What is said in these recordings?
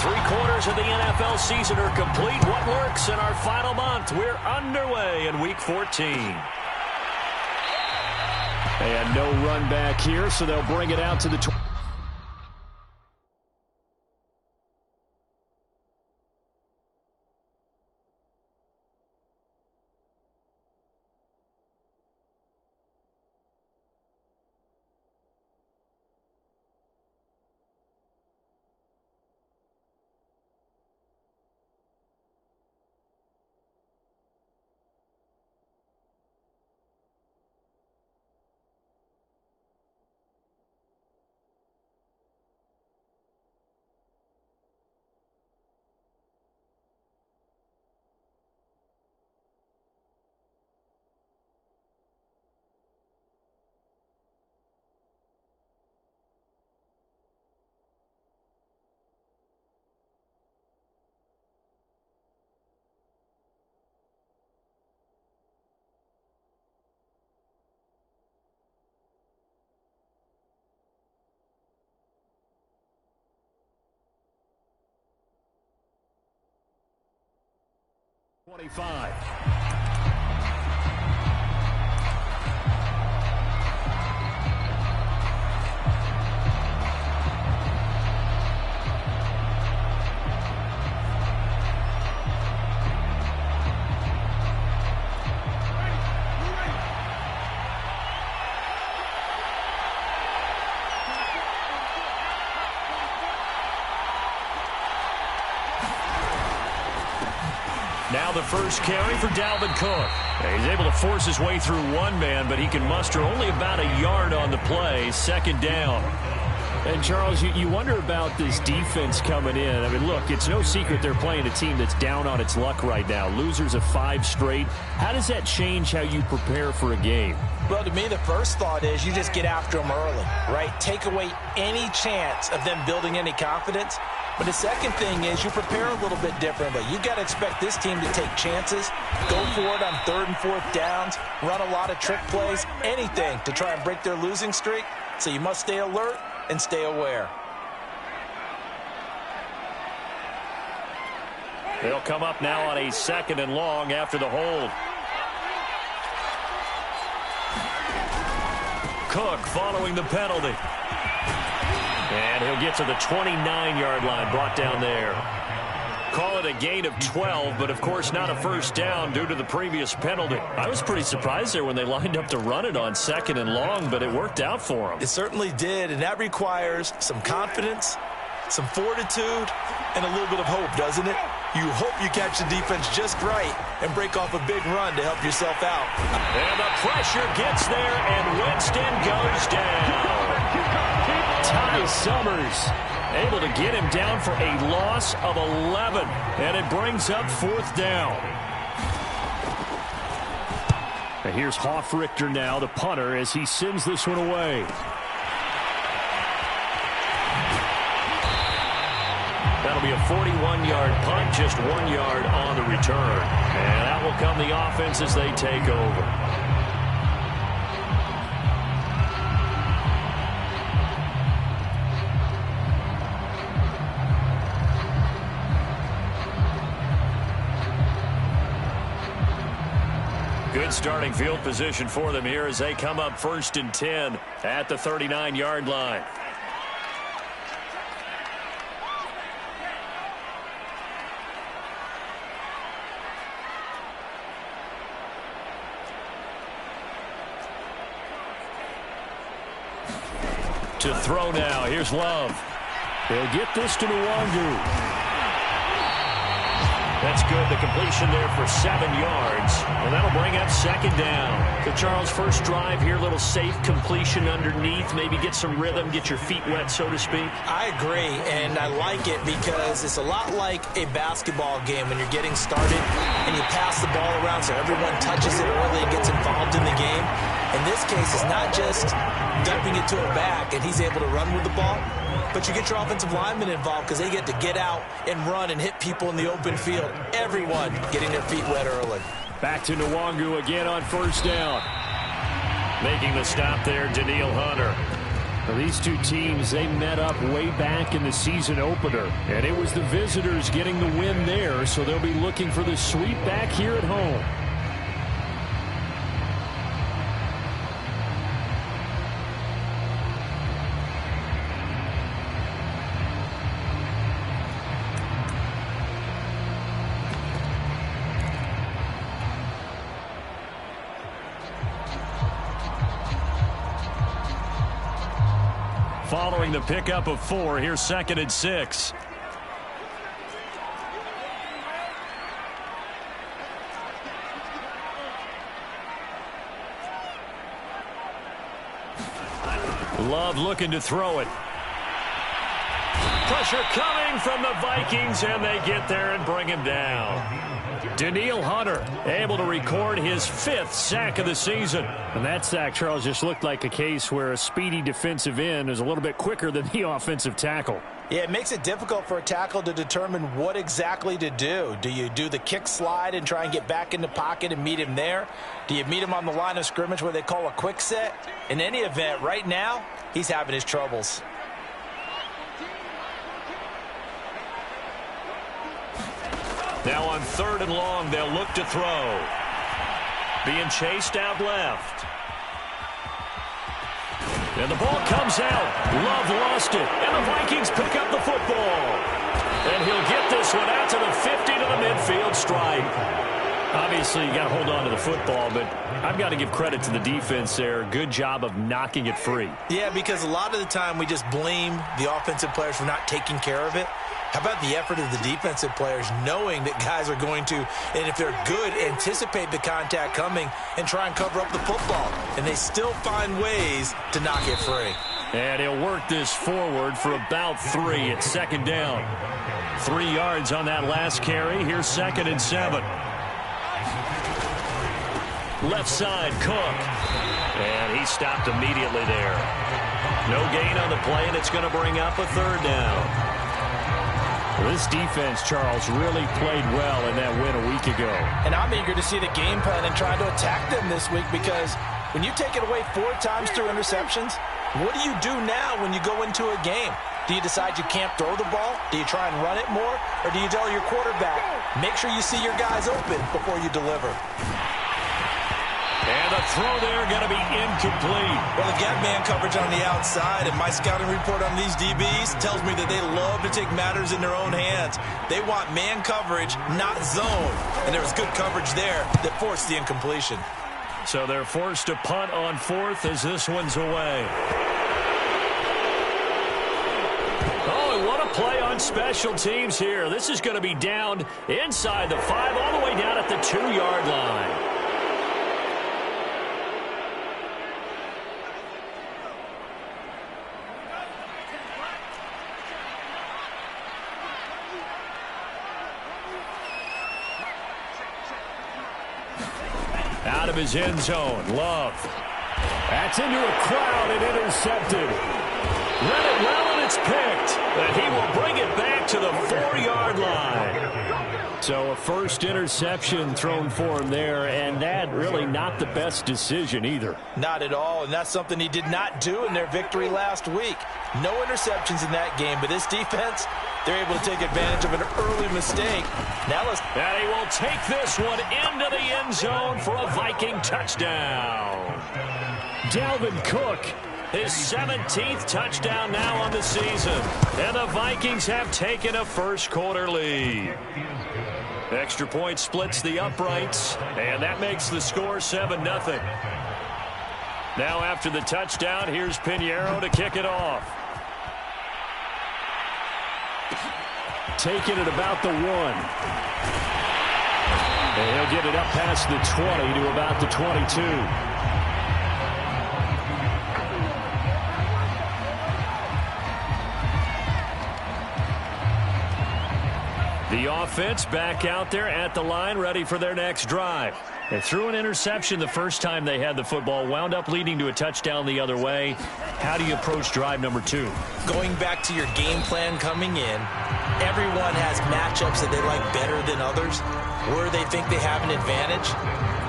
Three-quarters of the NFL season are complete. What works in our final month? We're underway in Week 14. And no run back here, so they'll bring it out to the 20. Now the first carry for Dalvin Cook. He's able to force his way through one man, but he can muster only about a yard on the play. Second down. And, Charles, you wonder about this defense coming in. I mean, look, it's no secret they're playing a team that's down on its luck right now. Losers of 5 straight. How does that change how you prepare for a game? Well, to me, the first thought is you just get after them early, right? Take away any chance of them building any confidence. But the second thing is you prepare a little bit differently. You've got to expect this team to take chances, go for it on 3rd and 4th downs, run a lot of trick plays, anything to try and break their losing streak. So you must stay alert and stay aware. They'll come up now on a 2nd and long after the hold. Cook following the penalty. And he'll get to the 29-yard line, brought down there. Call it a gain of 12, but of course not a first down due to the previous penalty. I was pretty surprised there when they lined up to run it on 2nd and long, but it worked out for them. It certainly did, and that requires some confidence, some fortitude, and a little bit of hope, doesn't it? You hope you catch the defense just right and break off a big run to help yourself out. And the pressure gets there, and Winston goes down. Ty Summers able to get him down for a loss of 11, and it brings up 4th down. And here's Hofrichter now, the punter, as he sends this one away. That'll be a 41-yard punt, just 1 yard on the return. And that will come the offense as they take over. Good starting field position for them here as they come up 1st and 10 at the 39-yard line. To throw now. Here's Love. They'll get this to Nwangu. That's good. The completion there for 7 yards. And that'll bring up 2nd down. So, Charles, first drive here, little safe completion underneath. Maybe get some rhythm, get your feet wet, so to speak. I agree, and I like it because it's a lot like a basketball game when you're getting started and you pass the ball around so everyone touches it early and gets involved in the game. In this case, it's not just dumping it to a back and he's able to run with the ball, but you get your offensive linemen involved because they get to get out and run and hit people in the open field. Everyone getting their feet wet early. Back to Nwangu again on 1st down. Making the stop there, Daniil Hunter. Well, these two teams, they met up way back in the season opener, and it was the visitors getting the win there, so they'll be looking for the sweep back here at home. Following the pickup of 4, here's 2nd and 6. Love looking to throw it. Pressure coming from the Vikings, and they get there and bring him down. Daniil Hunter able to record his 5th sack of the season. And that sack, Charles, just looked like a case where a speedy defensive end is a little bit quicker than the offensive tackle. Yeah, it makes it difficult for a tackle to determine what exactly to do. Do you do the kick slide and try and get back in the pocket and meet him there? Do you meet him on the line of scrimmage where they call a quick set? In any event, right now, he's having his troubles. Now on 3rd and long, they'll look to throw. Being chased out left. And the ball comes out. Love lost it. And the Vikings pick up the football. And he'll get this one out to the 50 to the midfield stripe. Obviously, you got to hold on to the football, but I've got to give credit to the defense there. Good job of knocking it free. Yeah, because a lot of the time we just blame the offensive players for not taking care of it. How about the effort of the defensive players knowing that guys are going to, and if they're good, anticipate the contact coming and try and cover up the football. And they still find ways to knock it free. And he'll work this forward for about 3 at 2nd down. 3 yards on that last carry. Here's 2nd and 7. Left side, Cook. And he stopped immediately there. No gain on the play, and it's going to bring up a 3rd down. This defense, Charles, really played well in that win a week ago. And I'm eager to see the game plan and try to attack them this week, because when you take it away 4 times through interceptions, what do you do now when you go into a game? Do you decide you can't throw the ball? Do you try and run it more? Or do you tell your quarterback, make sure you see your guys open before you deliver? And the throw there going to be incomplete. Well, they've got man coverage on the outside, and my scouting report on these DBs tells me that they love to take matters in their own hands. They want man coverage, not zone. And there was good coverage there that forced the incompletion. So they're forced to punt on 4th as this one's away. Oh, what a play on special teams here. This is going to be down inside the 5, all the way down at the 2-yard line. Out of his end zone, Love. That's into a crowd and intercepted. Read it well, and it's picked. And he will bring it back to the 4-yard line. So a first interception thrown for him there, and that really not the best decision either. Not at all, and that's something he did not do in their victory last week. No interceptions in that game, but this defense, they're able to take advantage of an early mistake. Now let's... And he will take this one into the end zone for a Viking touchdown. Dalvin Cook, his 17th touchdown now on the season. And the Vikings have taken a first-quarter lead. Extra point splits the uprights, and that makes the score 7-0. Now after the touchdown, here's Pinheiro to kick it off. Taking it about the 1. And he'll get it up past the 20 to about the 22. The offense back out there at the line, ready for their next drive. They threw an interception the first time they had the football, wound up leading to a touchdown the other way. How do you approach drive number 2? Going back to your game plan coming in, everyone has matchups that they like better than others, where they think they have an advantage.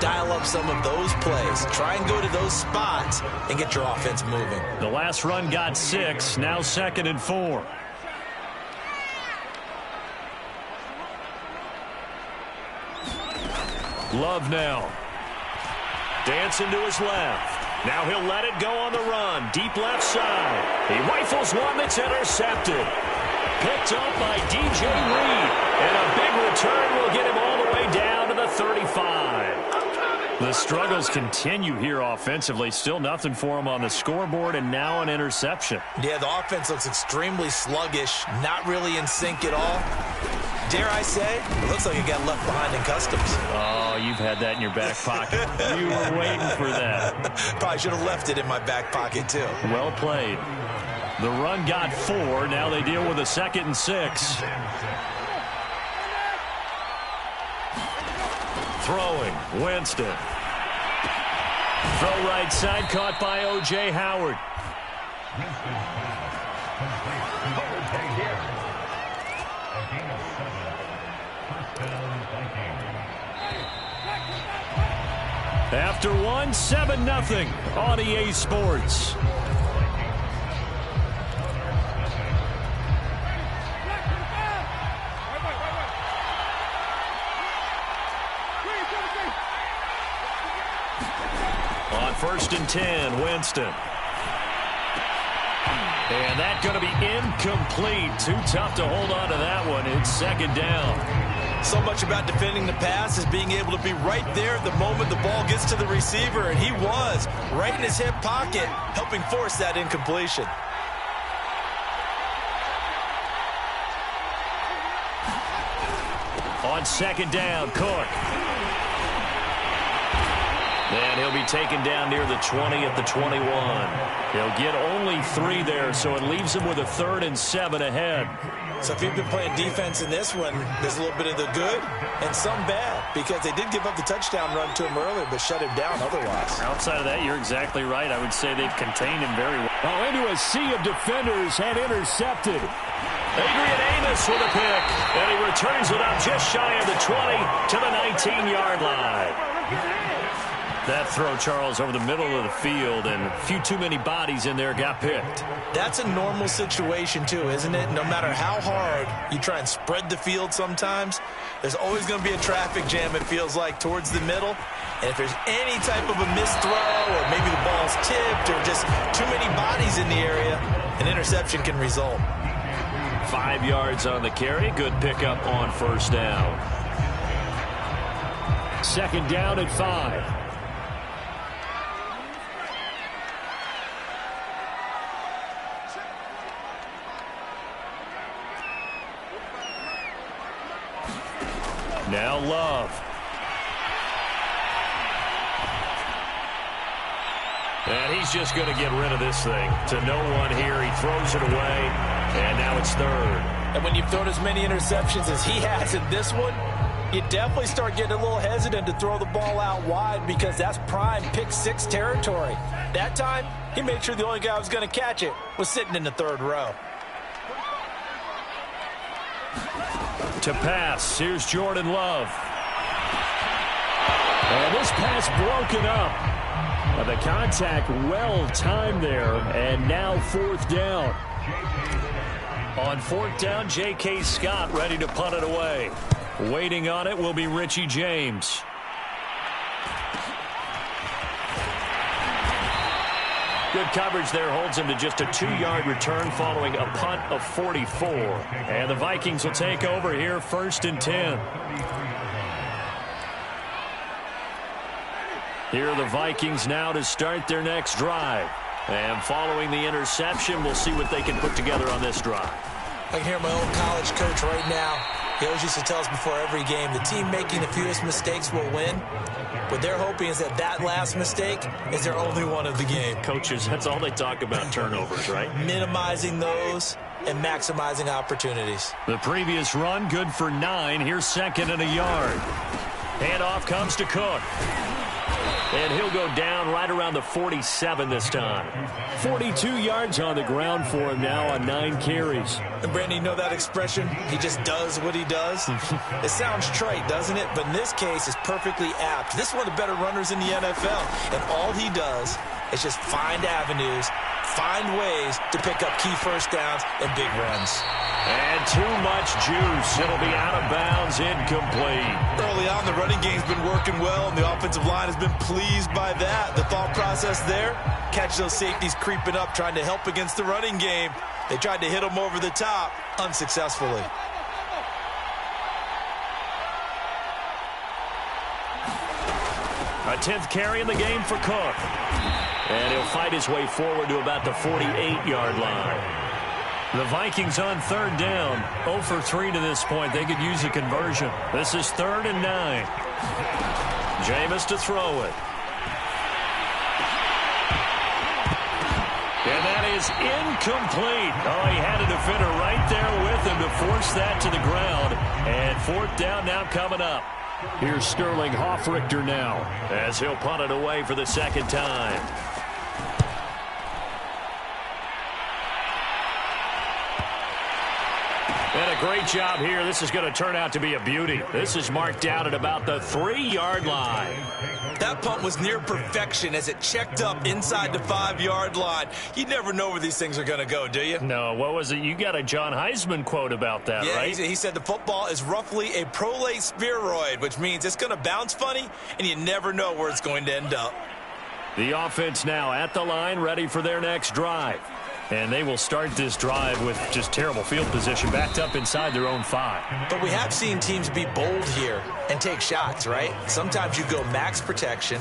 dial up some of those plays. Try and go to those spots and get your offense moving. The last run got 6. Now 2nd and 4. Love now. Dancing to his left. Now he'll let it go on the run. Deep left side. He rifles one that's intercepted. Picked up by DJ Reed. And a big return will get him all the way down to the 35. The struggles continue here offensively. Still nothing for him on the scoreboard, and now an interception. Yeah, the offense looks extremely sluggish. Not really in sync at all. Dare I say, it looks like it got left behind in customs. Oh, you've had that in your back pocket. You were waiting for that. Probably should have left it in my back pocket, too. Well played. The run got 4. Now they deal with a 2nd and 6. Throwing, Winston. Throw right side, caught by O.J. Howard. After 1, 7-0 on EA Sports. On 1st and 10, Winston. And that's going to be incomplete. Too tough to hold on to that one. It's 2nd down. So much about defending the pass is being able to be right there the moment the ball gets to the receiver, and he was right in his hip pocket, helping force that incompletion. On 2nd down, Cook. And he'll be taken down near the 20 at the 21. He'll get only 3 there, so it leaves him with a 3rd and 7 ahead. So if you've been playing defense in this one, there's a little bit of the good and some bad, because they did give up the touchdown run to him earlier, but shut him down otherwise. Outside of that, you're exactly right. I would say they've contained him very well. Oh, into a sea of defenders and intercepted. Adrian Amos with a pick, and he returns it up just shy of the 20 to the 19-yard line. That throw, Charles, over the middle of the field, and a few too many bodies in there got picked. That's a normal situation, too, isn't it? No matter how hard you try and spread the field sometimes, there's always going to be a traffic jam, it feels like, towards the middle. And if there's any type of a missed throw, or maybe the ball's tipped, or just too many bodies in the area, an interception can result. 5 yards on the carry. Good pickup on 1st down. 2nd down at 5. Now Love. And he's just going to get rid of this thing. To no one here. He throws it away, and now it's 3rd. And when you've thrown as many interceptions as he has in this one, you definitely start getting a little hesitant to throw the ball out wide, because that's prime pick-6 territory. That time, he made sure the only guy who was going to catch it was sitting in the 3rd row. To pass, here's Jordan Love. And this pass broken up. The contact well timed there, and now 4th down. On 4th down, J.K. Scott ready to punt it away. Waiting on it will be Richie James. Good coverage there holds him to just a 2-yard return following a punt of 44. And the Vikings will take over here 1st and 10. Here are the Vikings now to start their next drive. And following the interception, we'll see what they can put together on this drive. I can hear my old college coach right now. He always used to tell us before every game, the team making the fewest mistakes will win. What they're hoping is that last mistake is their only one of the game. Coaches, that's all they talk about, turnovers, right? Minimizing those and maximizing opportunities. The previous run, good for 9. Here's 2nd and a yard. Handoff comes to Cook. And he'll go down right around the 47 this time. 42 yards on the ground for him now on 9 carries. And Brandon, you know that expression? He just does what he does. It sounds trite, doesn't it? But in this case, it's perfectly apt. This is one of the better runners in the NFL. And all he does is just find avenues, find ways to pick up key first downs and big runs. And too much juice. It'll be out of bounds, incomplete. Early on, the running game's been working well, and the offensive line has been pleased by that. The thought process there, catch those safeties creeping up, trying to help against the running game. They tried to hit them over the top, unsuccessfully. A 10th carry in the game for Cook. And he'll fight his way forward to about the 48-yard line. The Vikings on 3rd down. 0 for 3 to this point. They could use a conversion. This is 3rd and 9. Jameis to throw it. And that is incomplete. Oh, he had a defender right there with him to force that to the ground. And 4th down now coming up. Here's Sterling Hoffrichter now, as he'll punt it away for the 2nd time. And a great job here. This is going to turn out to be a beauty. This is marked out at about the 3-yard line. That punt was near perfection as it checked up inside the 5-yard line. You never know where these things are going to go, do you? No, what was it? You got a John Heisman quote about that, right? He said the football is roughly a prolate spheroid, which means it's going to bounce funny, and you never know where it's going to end up. The offense now at the line, ready for their next drive. And they will start this drive with just terrible field position, backed up inside their own 5. But we have seen teams be bold here and take shots, right? Sometimes you go max protection,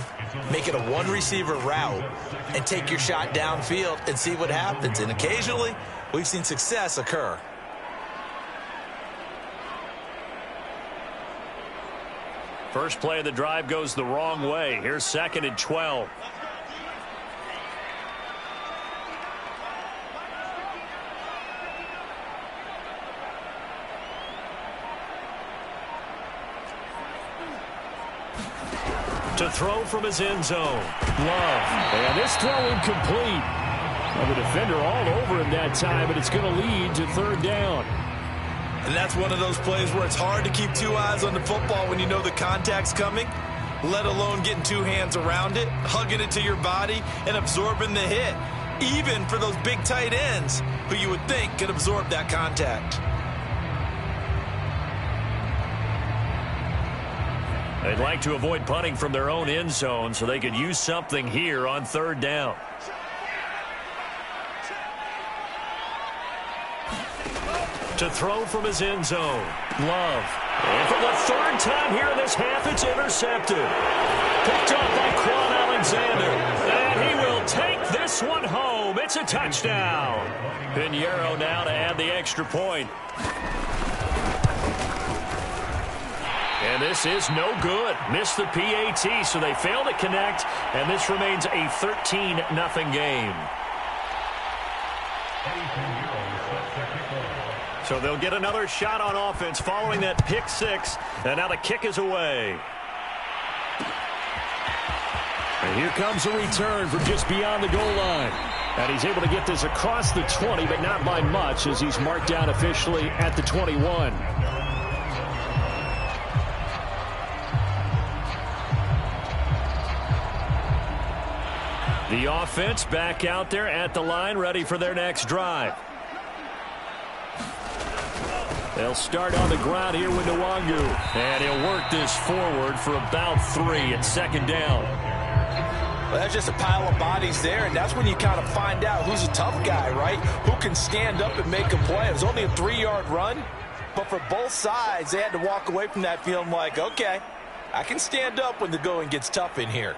make it a one-receiver route, and take your shot downfield and see what happens. And occasionally, we've seen success occur. First play of the drive goes the wrong way. Here's 2nd and 12. To throw from his end zone. Love. And this throw incomplete. Well, the defender all over him that time, but it's going to lead to 3rd down. And that's one of those plays where it's hard to keep 2 eyes on the football when you know the contact's coming, let alone getting 2 hands around it, hugging it to your body, and absorbing the hit, even for those big tight ends who you would think could absorb that contact. They'd like to avoid punting from their own end zone so they could use something here on 3rd down. To throw from his end zone. Love. And for the 3rd time here in this half, it's intercepted. Picked up by Quan Alexander. And he will take this one home. It's a touchdown. Pinheiro now to add the extra point. And this is no good. Missed the PAT, so they fail to connect, and this remains a 13-0 game. So they'll get another shot on offense following that pick 6, and now the kick is away. And here comes a return from just beyond the goal line. And he's able to get this across the 20, but not by much, as he's marked down officially at the 21. The offense back out there at the line, ready for their next drive. They'll start on the ground here with Nwangu. And he'll work this forward for about 3 at 2nd down. Well, that's just a pile of bodies there, and that's when you kind of find out who's a tough guy, right? Who can stand up and make a play. It was only a 3-yard run, but for both sides, they had to walk away from that feeling like, okay, I can stand up when the going gets tough in here.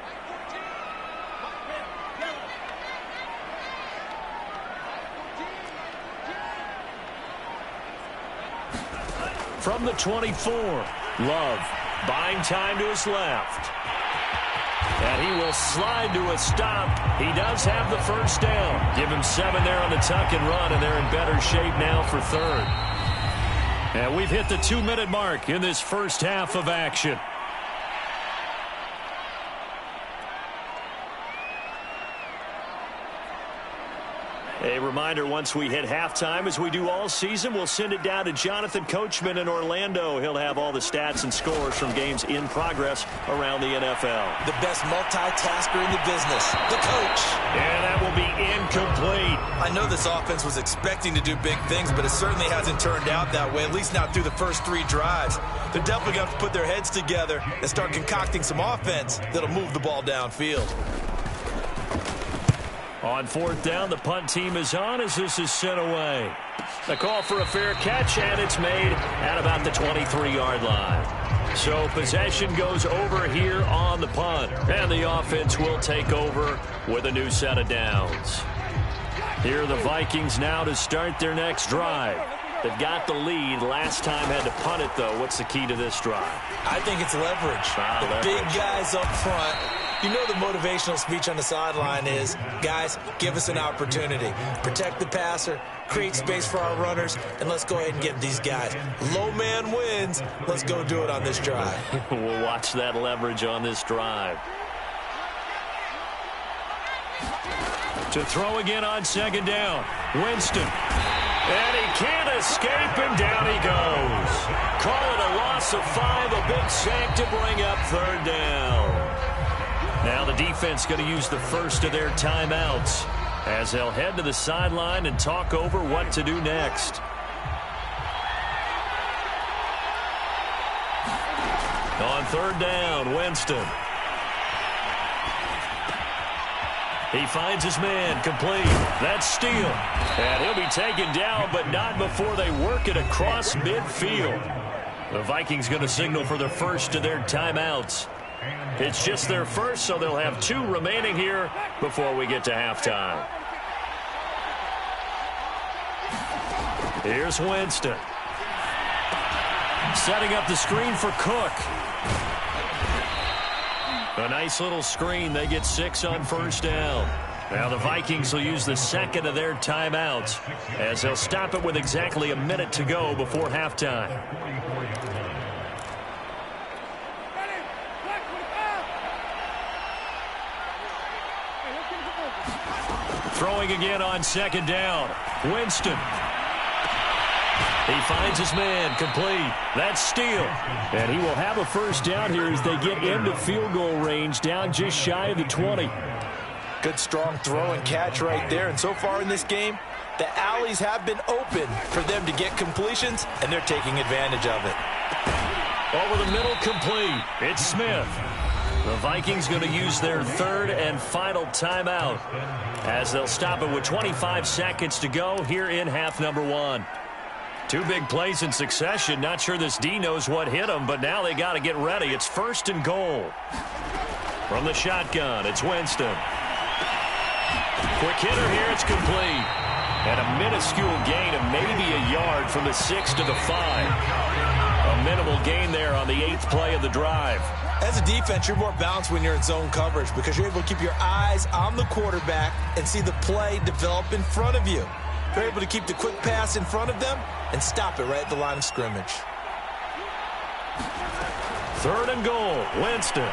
From the 24, Love buying time to his left. And he will slide to a stop. He does have the 1st down. Give him 7 there on the tuck and run, and they're in better shape now for 3rd. And we've hit the 2-minute mark in this first half of action. A reminder, once we hit halftime, as we do all season, we'll send it down to Jonathan Coachman in Orlando. He'll have all the stats and scores from games in progress around the NFL. The best multitasker in the business, the coach. And that will be incomplete. I know this offense was expecting to do big things, but it certainly hasn't turned out that way, at least not through the first 3 drives. They're definitely going to have to put their heads together and start concocting some offense that'll move the ball downfield. On 4th down, the punt team is on as this is sent away. The call for a fair catch, and it's made at about the 23-yard line. So possession goes over here on the punt, and the offense will take over with a new set of downs. Here are the Vikings now to start their next drive. They've got the lead. Last time had to punt it, though. What's the key to this drive? I think it's leverage. The big guys up front. You know the motivational speech on the sideline is, guys, give us an opportunity. Protect the passer, create space for our runners, and let's go ahead and get these guys. Low man wins. Let's go do it on this drive. We'll watch that leverage on this drive. To throw again on 2nd down. Winston. And he can't escape, and down he goes. Call it a loss of 5, a big sack to bring up 3rd down. Now the defense going to use the first of their timeouts as they'll head to the sideline and talk over what to do next. On 3rd down, Winston. He finds his man, complete. That's Steele. And he'll be taken down, but not before they work it across midfield. The Vikings going to signal for the first of their timeouts. It's just their first, so they'll have 2 remaining here before we get to halftime. Here's Winston. Setting up the screen for Cook. A nice little screen. They get 6 on 1st down. Now the Vikings will use the second of their timeouts as they'll stop it with exactly a minute to go before halftime. Throwing again on 2nd down. Winston. He finds his man, complete. That's Steele. And he will have a 1st down here as they get into field goal range, down just shy of the 20. Good strong throw and catch right there. And so far in this game, the alleys have been open for them to get completions, and they're taking advantage of it. Over the middle, complete. It's Smith. The Vikings going to use their 3rd and final timeout as they'll stop it with 25 seconds to go here in half number 1. 2 big plays in succession. Not sure this D knows what hit them, but now they got to get ready. It's 1st and goal. From the shotgun, it's Winston. Quick hitter here, it's complete. And a minuscule gain of maybe a yard from the 6 to the 5. A minimal gain there on the 8th play of the drive. As a defense, you're more balanced when you're in zone coverage because you're able to keep your eyes on the quarterback and see the play develop in front of you. You're able to keep the quick pass in front of them and stop it right at the line of scrimmage. 3rd and goal, Winston.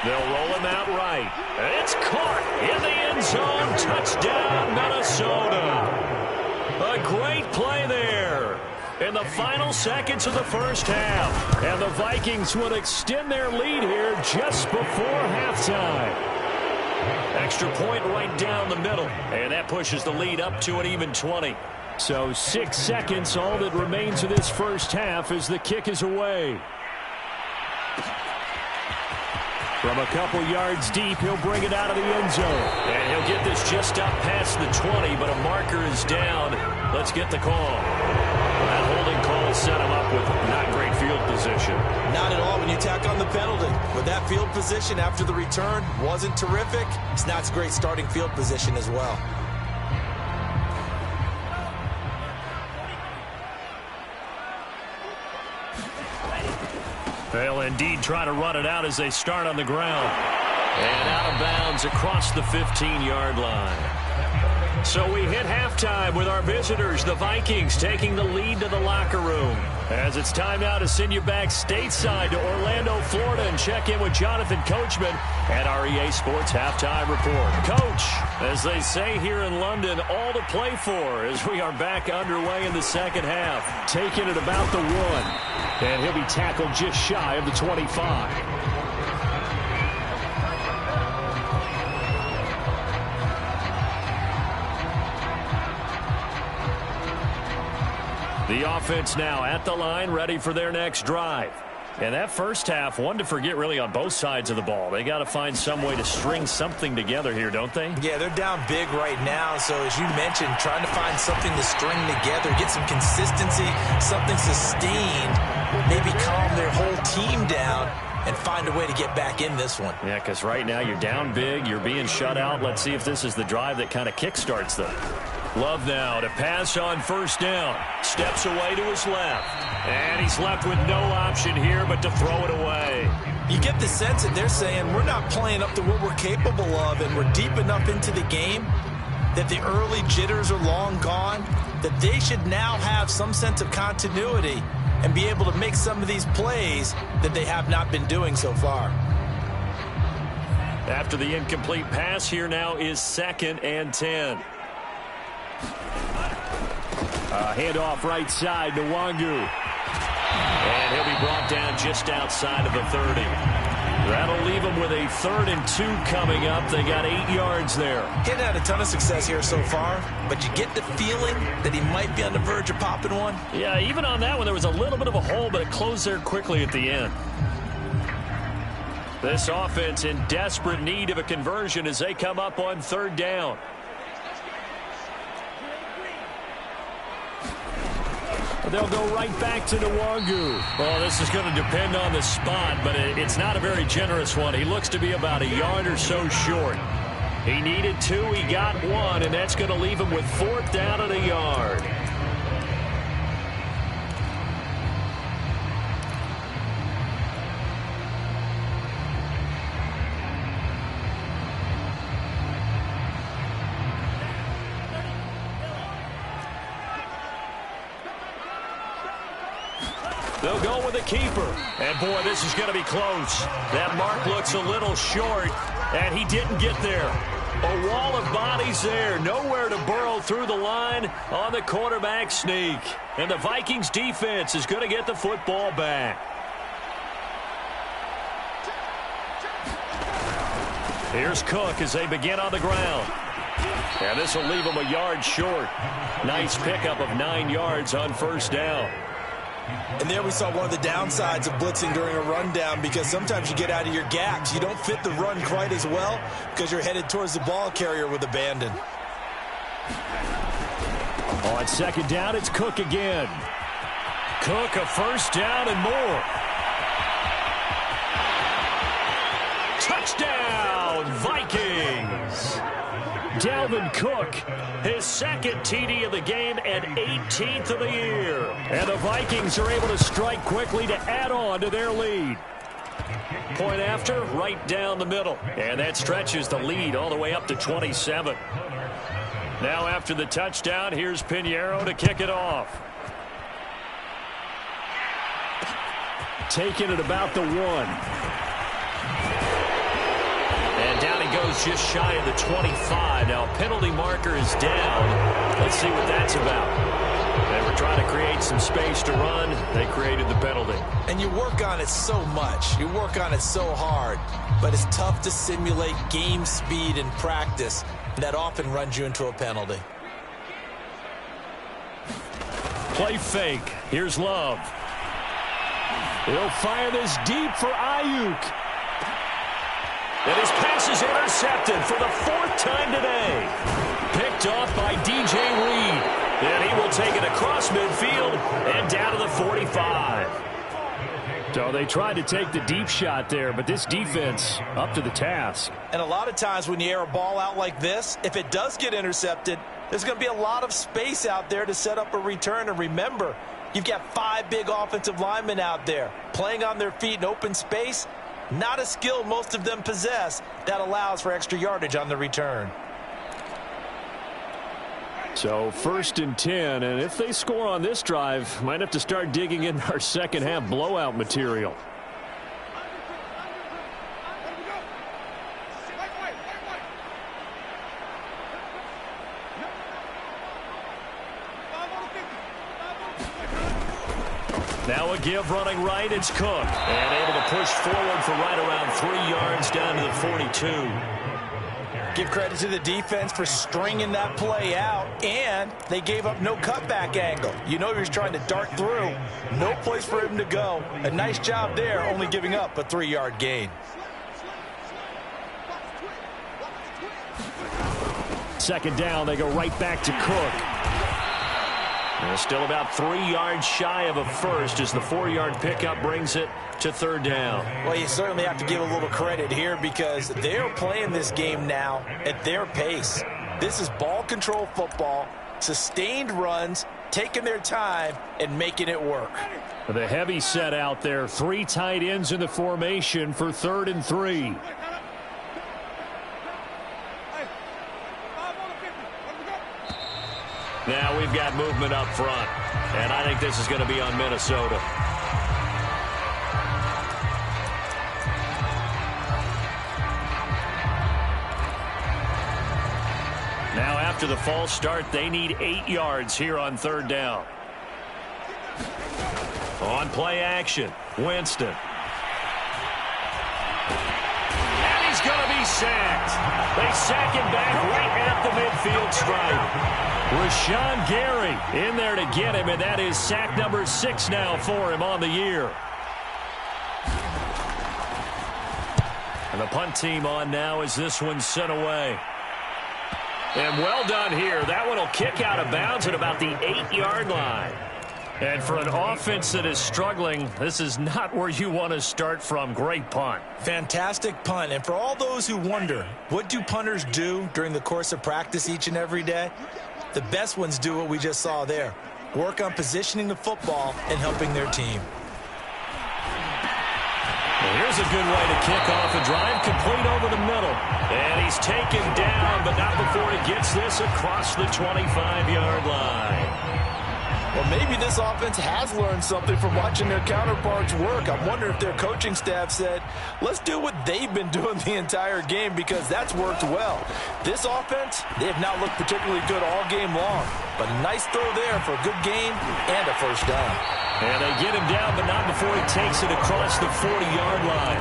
They'll roll him out right. And it's caught in the end zone. Touchdown, Minnesota. A great play there in the final seconds of the 1st half. And the Vikings would extend their lead here just before halftime. Extra point right down the middle. And that pushes the lead up to an even 20. So 6 seconds, all that remains of this 1st half as the kick is away. From a couple yards deep, he'll bring it out of the end zone. And he'll get this just up past the 20, but a marker is down. Let's get the call. That holding call set him up with not great field position. Not at all when you tack on the penalty. But that field position after the return wasn't terrific. It's not a great starting field position as well. They'll indeed try to run it out as they start on the ground. And out of bounds across the 15-yard line. So we hit halftime with our visitors, the Vikings, taking the lead to the locker room. As it's time now to send you back stateside to Orlando, Florida, and check in with Jonathan Coachman at our EA Sports Halftime Report. Coach, as they say here in London, all to play for as we are back underway in the second half. Taking it about the 1, and he'll be tackled just shy of the 25. The offense now at the line, ready for their next drive. And that first half, one to forget really on both sides of the ball. They got to find some way to string something together here, don't they? Yeah, they're down big right now. So as you mentioned, trying to find something to string together, get some consistency, something sustained, maybe calm their whole team down and find a way to get back in this one. Yeah, because right now you're down big, you're being shut out. Let's see if this is the drive that kind of kickstarts them. Love now to pass on first down. Steps away to his left. And he's left with no option here but to throw it away. You get the sense that they're saying we're not playing up to what we're capable of, and we're deep enough into the game that the early jitters are long gone, that they should now have some sense of continuity and be able to make some of these plays that they have not been doing so far. After the incomplete pass, here now is 2nd and 10. Handoff right side to Wangu. And he'll be brought down just outside of the 30. That'll leave him with a 3rd and 2 coming up. They got 8 yards there. He's had a ton of success here so far, but you get the feeling that he might be on the verge of popping one. Yeah, even on that one, there was a little bit of a hole, but it closed there quickly at the end. This offense in desperate need of a conversion as they come up on 3rd down. They'll go right back to Nwangu. Oh, this is going to depend on the spot, but it's not a very generous one. He looks to be about a yard or so short. He needed 2, he got 1, and that's going to leave him with 4th down and a yard. They'll go with the keeper. And, boy, this is going to be close. That mark looks a little short, and he didn't get there. A wall of bodies there. Nowhere to burrow through the line on the quarterback sneak. And the Vikings defense is going to get the football back. Here's Cook as they begin on the ground. And this will leave him a yard short. Nice pickup of 9 yards on 1st down. And there we saw one of the downsides of blitzing during a rundown, because sometimes you get out of your gaps. You don't fit the run quite as well because you're headed towards the ball carrier with abandon. On 2nd down, it's Cook again. Cook, a 1st down and more. Touchdown, Vikings! Dalvin Cook, his 2nd TD of the game and 18th of the year. And the Vikings are able to strike quickly to add on to their lead. Point after, right down the middle. And that stretches the lead all the way up to 27. Now after the touchdown, here's Pinheiro to kick it off. Taking it about the 1. And down he goes just shy of the 25. Now penalty marker is down. Let's see what that's about. They were trying to create some space to run. They created the penalty. And you work on it so much. You work on it so hard. But it's tough to simulate game speed in practice. That often runs you into a penalty. Play fake. Here's Love. He'll fire this deep for Ayuk. And his pass is intercepted for the 4th time today. Picked off by DJ Reed. And he will take it across midfield and down to the 45. So they tried to take the deep shot there, but this defense up to the task. And a lot of times when you air a ball out like this, if it does get intercepted, there's going to be a lot of space out there to set up a return. And remember, you've got 5 big offensive linemen out there playing on their feet in open space. Not a skill most of them possess that allows for extra yardage on the return. So 1st and 10, and if they score on this drive, might have to start digging in our second half blowout material. Now a give running right, it's Cook. And able to push forward for right around 3 yards down to the 42. Give credit to the defense for stringing that play out, and they gave up no cutback angle. You know he was trying to dart through. No place for him to go. A nice job there, only giving up a 3-yard gain. Second down, they go right back to Cook. And still about 3 yards shy of a first as the 4-yard pickup brings it to 3rd down. Well, you certainly have to give a little credit here because they're playing this game now at their pace. This is ball control football, sustained runs, taking their time and making it work. The heavy set out there, 3 tight ends in the formation for 3rd and 3. Now we've got movement up front, and I think this is going to be on Minnesota. Now after the false start, they need 8 yards here on 3rd down. On play action, Winston. And he's going to be sacked. They sack him back right at the midfield stripe. Rashawn Gary in there to get him, and that is sack number 6 now for him on the year. And the punt team on now as this one's sent away. And well done here. That one will kick out of bounds at about the 8-yard line. And for an offense that is struggling, this is not where you want to start from. Great punt. Fantastic punt. And for all those who wonder, what do punters do during the course of practice each and every day? The best ones do what we just saw there. Work on positioning the football and helping their team. Well, here's a good way to kick off a drive, complete over the middle. And he's taken down, but not before he gets this across the 25-yard line. Well, maybe this offense has learned something from watching their counterparts work. I wonder if their coaching staff said, let's do what they've been doing the entire game because that's worked well. This offense, they have not looked particularly good all game long. But a nice throw there for a good gain and a 1st down. And they get him down, but not before he takes it across the 40-yard line.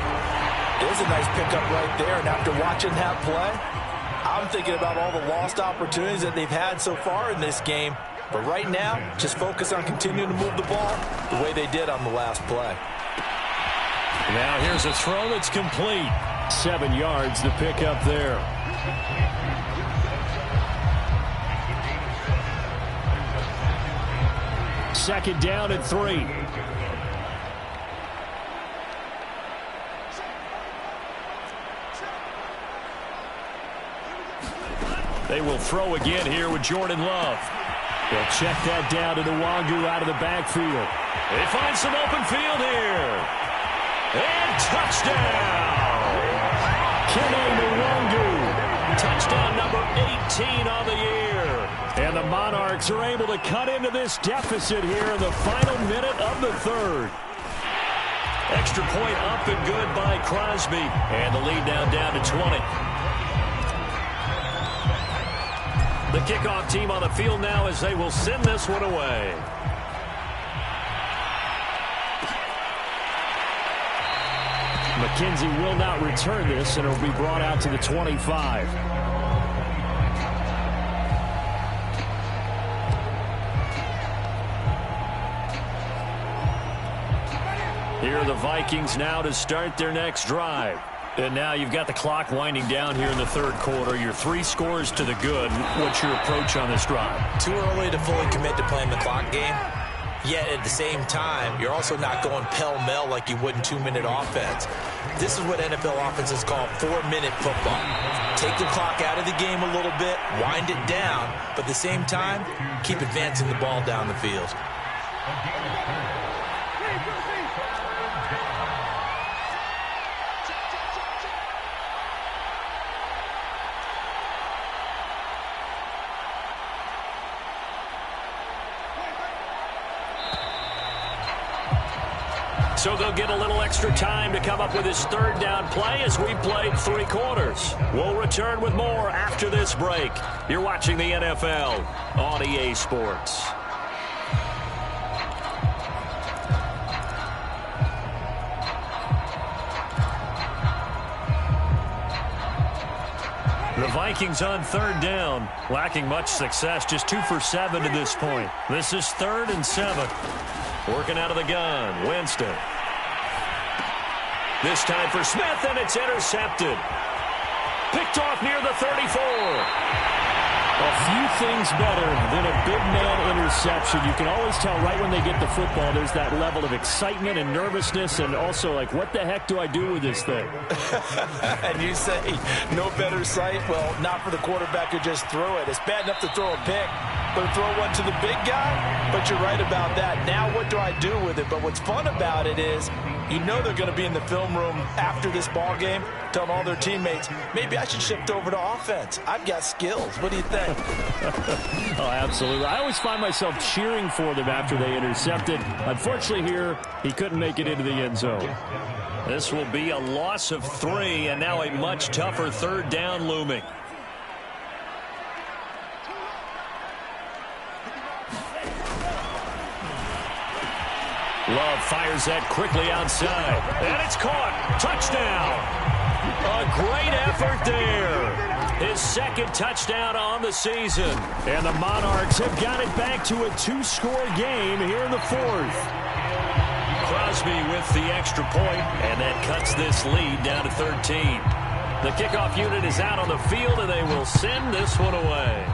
There's a nice pickup right there. And after watching that play, I'm thinking about all the lost opportunities that they've had so far in this game. But right now, just focus on continuing to move the ball the way they did on the last play. Now here's a throw that's complete. 7 yards, the pickup there. Second down and 3. They will throw again here with Jordan Love. They'll check that down to Nwangu out of the backfield. They find some open field here. And touchdown! Kene Nwangu. Touchdown number 18 on the year. And the Monarchs are able to cut into this deficit here in the final minute of the 3rd. Extra point up and good by Crosby. And the lead now down to 20. The kickoff team on the field now as they will send this one away. McKenzie will not return this, and it will be brought out to the 25. Here are the Vikings now to start their next drive. And now you've got the clock winding down here in the 3rd quarter. Your 3 scores to the good. What's your approach on this drive? Too early to fully commit to playing the clock game. Yet at the same time, you're also not going pell-mell like you would in 2-minute offense. This is what NFL offenses call 4-minute football. Take the clock out of the game a little bit, wind it down, but at the same time, keep advancing the ball down the field. So they'll get a little extra time to come up with his third down play as we played 3 quarters. We'll return with more after this break. You're watching the NFL on EA Sports. The Vikings on third down, lacking much success, just 2 for 7 to this point. This is 3rd and 7. Working out of the gun, Winston. This time for Smith, and it's intercepted. Picked off near the 34. A few things better than a big man interception. You can always tell right when they get the football, there's that level of excitement and nervousness, and also like, what the heck do I do with this thing? And you say, no better sight? Well, not for the quarterback who just threw it. It's bad enough to throw a pick, but to throw one to the big guy? But you're right about that. Now what do I do with it? But what's fun about it is, you know they're going to be in the film room after this ball game, telling all their teammates, maybe I should shift over to offense. I've got skills. What do you think? Oh, absolutely. I always find myself cheering for them after they intercepted. Unfortunately here, he couldn't make it into the end zone. This will be a loss of 3, and now a much tougher third down looming. Love fires that quickly outside. And it's caught. Touchdown. A great effort there. His 2nd touchdown on the season. And the Monarchs have got it back to a 2-score game here in the 4th. Crosby with the extra point, and that cuts this lead down to 13. The kickoff unit is out on the field, and they will send this one away.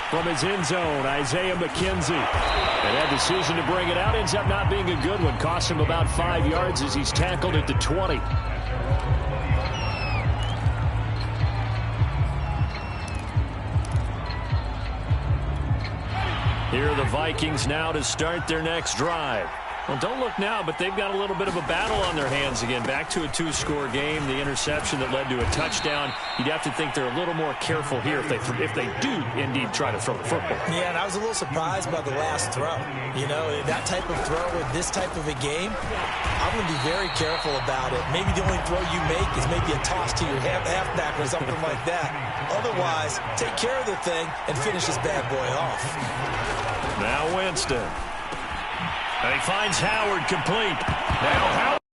From his end zone, Isaiah McKenzie. And that decision to bring it out ends up not being a good one. Cost him about 5 yards as he's tackled at the 20. Here are the Vikings now to start their next drive. Well, don't look now, but they've got a little bit of a battle on their hands again. Back to a 2-score game. The interception that led to a touchdown. You'd have to think they're a little more careful here if they do indeed try to throw the football. Yeah, and I was a little surprised by the last throw. You know, that type of throw in this type of a game, I'm going to be very careful about it. Maybe the only throw you make is maybe a toss to your halfback or something like that. Otherwise, take care of the thing and finish this bad boy off. Now Winston. And he finds Howard complete. Now Howard.